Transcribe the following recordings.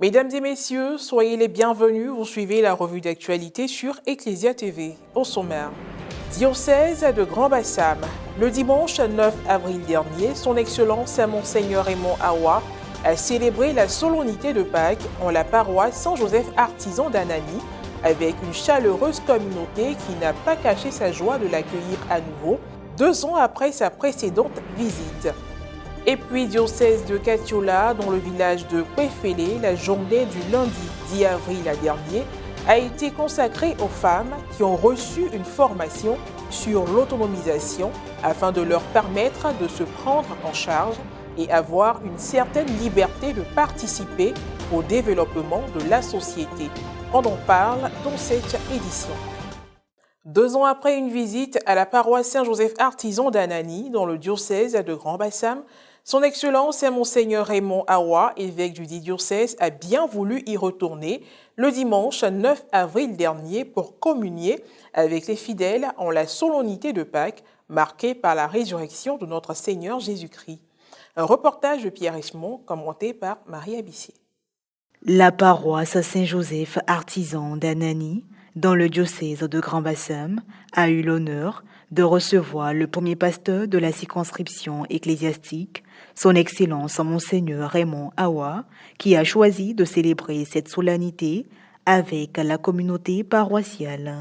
Mesdames et messieurs, soyez les bienvenus. Vous suivez la revue d'actualité sur Ecclesia TV. Au sommaire, diocèse de Grand-Bassam. Le dimanche 9 avril dernier, son Excellence Monseigneur Raymond Awa a célébré la solennité de Pâques en la paroisse Saint-Joseph Artisan d'Anani avec une chaleureuse communauté qui n'a pas caché sa joie de l'accueillir à nouveau 2 ans après sa précédente visite. Et puis, diocèse de Katiola, dans le village de Kwefele, la journée du lundi 10 avril dernier a été consacrée aux femmes qui ont reçu une formation sur l'autonomisation afin de leur permettre de se prendre en charge et avoir une certaine liberté de participer au développement de la société. On en parle dans cette édition. 2 ans après une visite à la paroisse Saint-Joseph Artisan d'Anani, dans le diocèse de Grand-Bassam, son Excellence Monseigneur Raymond Awa, évêque du dit diocèse, a bien voulu y retourner le dimanche 9 avril dernier pour communier avec les fidèles en la solennité de Pâques, marquée par la résurrection de notre Seigneur Jésus-Christ. Un reportage de Pierre Richemont, commenté par Marie Abissier. La paroisse Saint-Joseph Artisan d'Anani, dans le diocèse de Grand-Bassam, a eu l'honneur de recevoir le premier pasteur de la circonscription ecclésiastique, son Excellence Monseigneur Raymond Awa, qui a choisi de célébrer cette solennité avec la communauté paroissiale.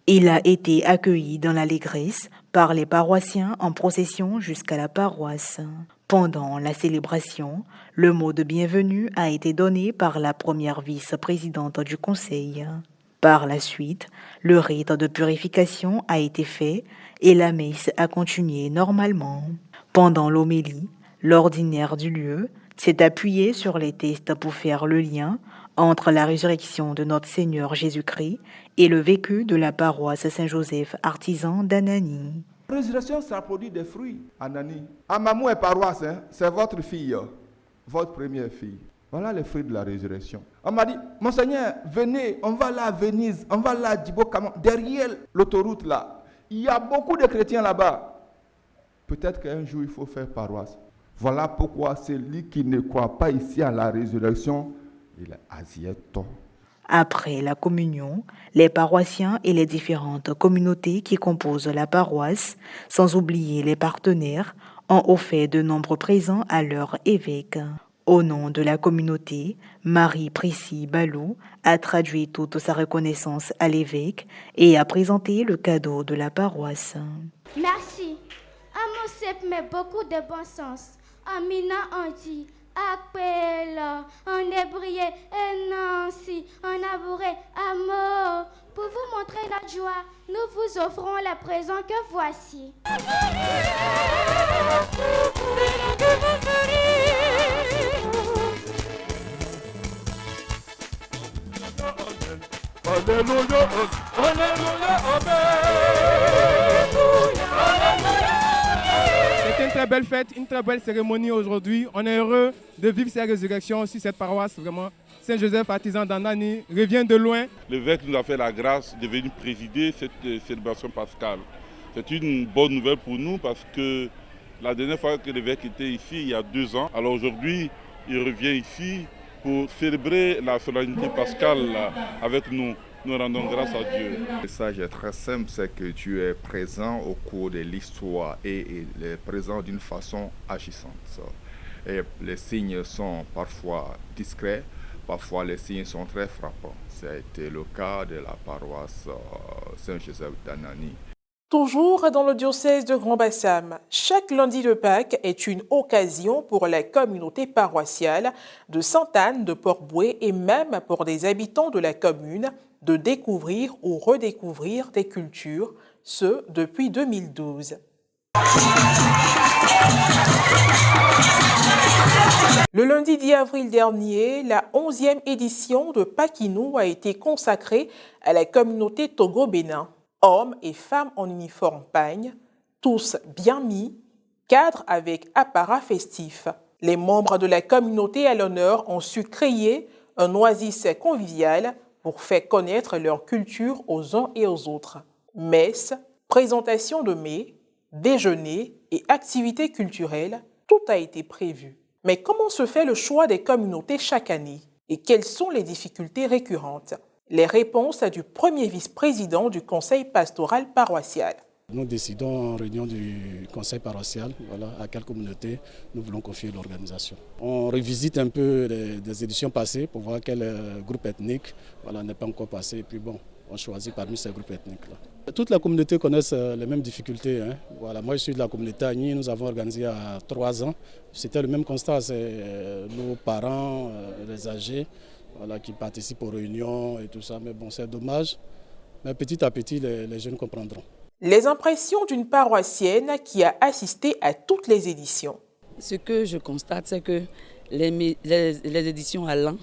Il a été accueilli dans l'allégresse par les paroissiens en procession jusqu'à la paroisse. Pendant la célébration, le mot de bienvenue a été donné par la première vice-présidente du conseil. Par la suite, le rite de purification a été fait et la messe a continué normalement. Pendant l'homélie, l'ordinaire du lieu s'est appuyé sur les textes pour faire le lien entre la résurrection de notre Seigneur Jésus-Christ et le vécu de la paroisse Saint-Joseph Artisan d'Anani. La résurrection, ça produit des fruits, Anani. Amamou est paroisse, c'est votre fille, votre première fille. Voilà les fruits de la résurrection. On m'a dit, Monseigneur, venez, on va là à Venise, on va là à Djibo-Kamon, derrière l'autoroute là. Il y a beaucoup de chrétiens là-bas. Peut-être qu'un jour, il faut faire paroisse. Voilà pourquoi celui qui ne croit pas ici à la résurrection, il est asiatique. Après la communion, les paroissiens et les différentes communautés qui composent la paroisse, sans oublier les partenaires, ont offert de nombreux présents à leur évêque. Au nom de la communauté, Marie-Priscille Balou a traduit toute sa reconnaissance à l'évêque et a présenté le cadeau de la paroisse. Merci. Amosep met beaucoup de bon sens. Amina on dit, appel, en ébrié, et Nancy, en abouré, amour. Pour vous montrer notre joie, nous vous offrons la présent que voici. Alléluia, alléluia, C'est une très belle fête, une très belle cérémonie aujourd'hui. On est heureux de vivre cette résurrection sur cette paroisse, vraiment. Saint-Joseph Artisan d'Anani revient de loin. L'évêque nous a fait la grâce de venir présider cette célébration pascale. C'est une bonne nouvelle pour nous parce que la dernière fois que l'évêque était ici, il y a 2 ans, alors aujourd'hui, il revient ici pour célébrer la solennité pascale avec nous. Nous rendons grâce à Dieu. Le message est très simple, c'est que Dieu est présent au cours de l'histoire et il est présent d'une façon agissante. Et les signes sont parfois discrets, parfois les signes sont très frappants. Ça a été le cas de la paroisse Saint-Joseph d'Anani. Toujours dans le diocèse de Grand-Bassam, chaque lundi de Pâques est une occasion pour la communauté paroissiale de Sainte-Anne de Port-Bouët et même pour des habitants de la commune de découvrir ou redécouvrir des cultures, ce depuis 2012. Le lundi 10 avril dernier, la 11e édition de Paquinou a été consacrée à la communauté Togo-Bénin. Hommes et femmes en uniforme pagne, tous bien mis, cadres avec apparat festif. Les membres de la communauté à l'honneur ont su créer un oasis convivial pour faire connaître leur culture aux uns et aux autres. Messe, présentation de mets, déjeuner et activités culturelles, tout a été prévu. Mais comment se fait le choix des communautés chaque année? et quelles sont les difficultés récurrentes? Les réponses du premier vice-président du conseil pastoral paroissial. Nous décidons en réunion du conseil paroissial, à quelle communauté nous voulons confier l'organisation. On revisite un peu les éditions passées pour voir quel groupe ethnique n'est pas encore passé. Et puis on choisit parmi ces groupes ethniques-là. Toute la communauté connaissent les mêmes difficultés. Moi, je suis de la communauté Agni, nous avons organisé à 3 ans. C'était le même constat, c'est nos parents, les âgés, qui participent aux réunions et tout ça. Mais c'est dommage. Mais petit à petit, les jeunes comprendront. Les impressions d'une paroissienne qui a assisté à toutes les éditions. Ce que je constate, c'est que les éditions à l'an,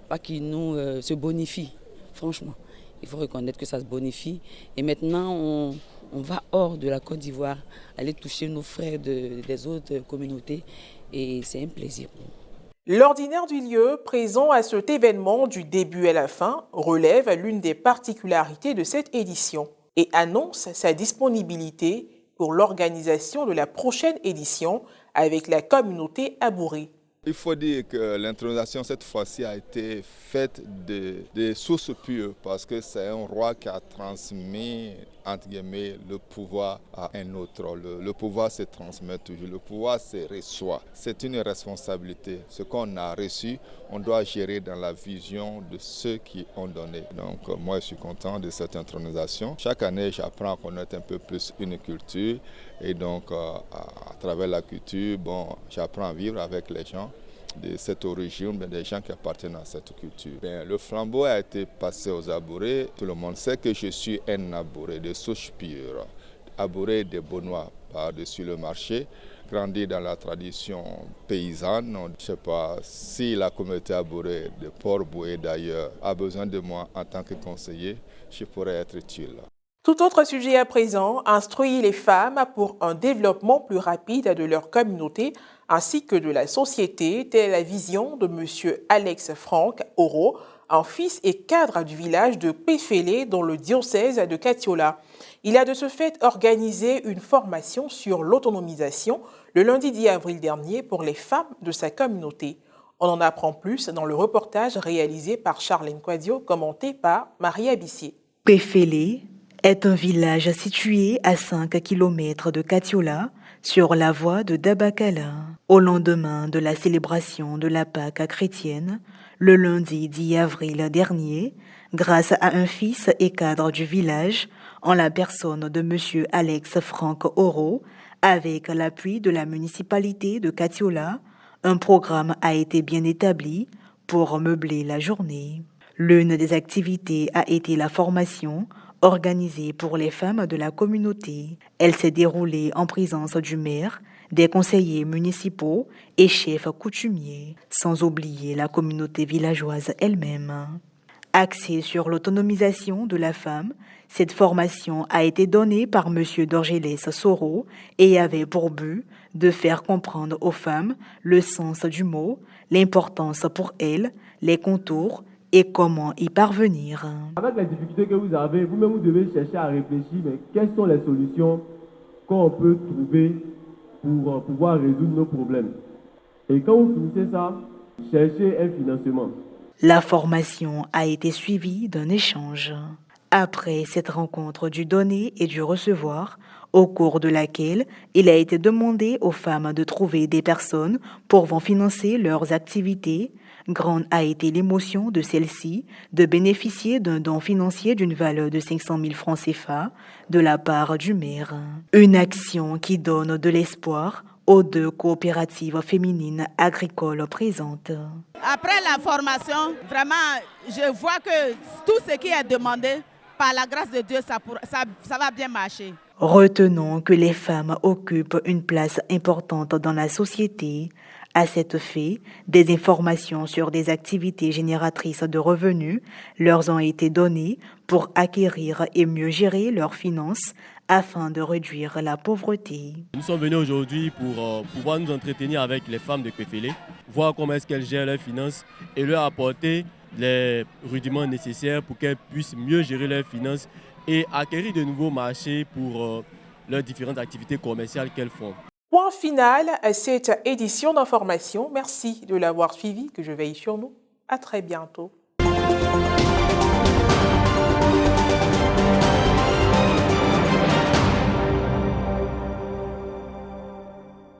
pas qui nous se bonifient, franchement. Il faut reconnaître que ça se bonifie. Et maintenant, on va hors de la Côte d'Ivoire, aller toucher nos frères des autres communautés. Et c'est un plaisir pour nous. L'ordinaire du lieu, présent à cet événement du début à la fin, relève l'une des particularités de cette édition et annonce sa disponibilité pour l'organisation de la prochaine édition avec la communauté abourée. Il faut dire que l'intronisation cette fois-ci a été faite de sources pures parce que c'est un roi qui a transmis entre guillemets le pouvoir à un autre. Le pouvoir se transmet toujours, le pouvoir se reçoit. C'est une responsabilité. Ce qu'on a reçu, on doit gérer dans la vision de ceux qui ont donné. Donc moi je suis content de cette intronisation. Chaque année j'apprends à connaître un peu plus une culture et donc à travers la culture, j'apprends à vivre avec les gens de cette origine, des gens qui appartiennent à cette culture. Le flambeau a été passé aux Abourés. Tout le monde sait que je suis un Abouré de souche pure, Abouré des Bonois par-dessus le marché, grandi dans la tradition paysanne. Je ne sais pas si la communauté Abouré de Port-Boué d'ailleurs a besoin de moi en tant que conseiller, je pourrais être utile. Tout autre sujet à présent, instruire les femmes pour un développement plus rapide de leur communauté ainsi que de la société, telle est la vision de M. Alex Franck Oro, un fils et cadre du village de Péfélé dans le diocèse de Katiola. Il a de ce fait organisé une formation sur l'autonomisation le lundi 10 avril dernier pour les femmes de sa communauté. On en apprend plus dans le reportage réalisé par Charlène Quadio, commenté par Marie Abissier. Péfélé est un village situé à 5 km de Katiola, sur la voie de Dabakala. Au lendemain de la célébration de la Pâque chrétienne, le lundi 10 avril dernier, grâce à un fils et cadre du village, en la personne de M. Alex Franck Oro, avec l'appui de la municipalité de Katiola, un programme a été bien établi pour meubler la journée. L'une des activités a été la formation organisée pour les femmes de la communauté. Elle s'est déroulée en présence du maire, des conseillers municipaux et chefs coutumiers, sans oublier la communauté villageoise elle-même. Axée sur l'autonomisation de la femme, cette formation a été donnée par M. Dorgelès Soro et avait pour but de faire comprendre aux femmes le sens du mot, l'importance pour elles, les contours et comment y parvenir. Avec les difficultés que vous avez, vous-même vous devez chercher à réfléchir, mais quelles sont les solutions qu'on peut trouver pour pouvoir résoudre nos problèmes. Et quand vous finissez ça, cherchez un financement. La formation a été suivie d'un échange. Après cette rencontre du donner et du recevoir, au cours de laquelle il a été demandé aux femmes de trouver des personnes pouvant financer leurs activités, grande a été l'émotion de celles-ci de bénéficier d'un don financier d'une valeur de 500 000 francs CFA de la part du maire. Une action qui donne de l'espoir aux 2 coopératives féminines agricoles présentes. Après la formation, vraiment, je vois que tout ce qui est demandé, par la grâce de Dieu, ça va bien marcher. Retenons que les femmes occupent une place importante dans la société. À cet effet, des informations sur des activités génératrices de revenus leur ont été données pour acquérir et mieux gérer leurs finances afin de réduire la pauvreté. Nous sommes venus aujourd'hui pour pouvoir nous entretenir avec les femmes de Péfélé, voir comment est-ce qu'elles gèrent leurs finances et leur apporter les rudiments nécessaires pour qu'elles puissent mieux gérer leurs finances et acquérir de nouveaux marchés pour leurs différentes activités commerciales qu'elles font. Point final à cette édition d'information. Merci de l'avoir suivi, que je veille sur nous. À très bientôt.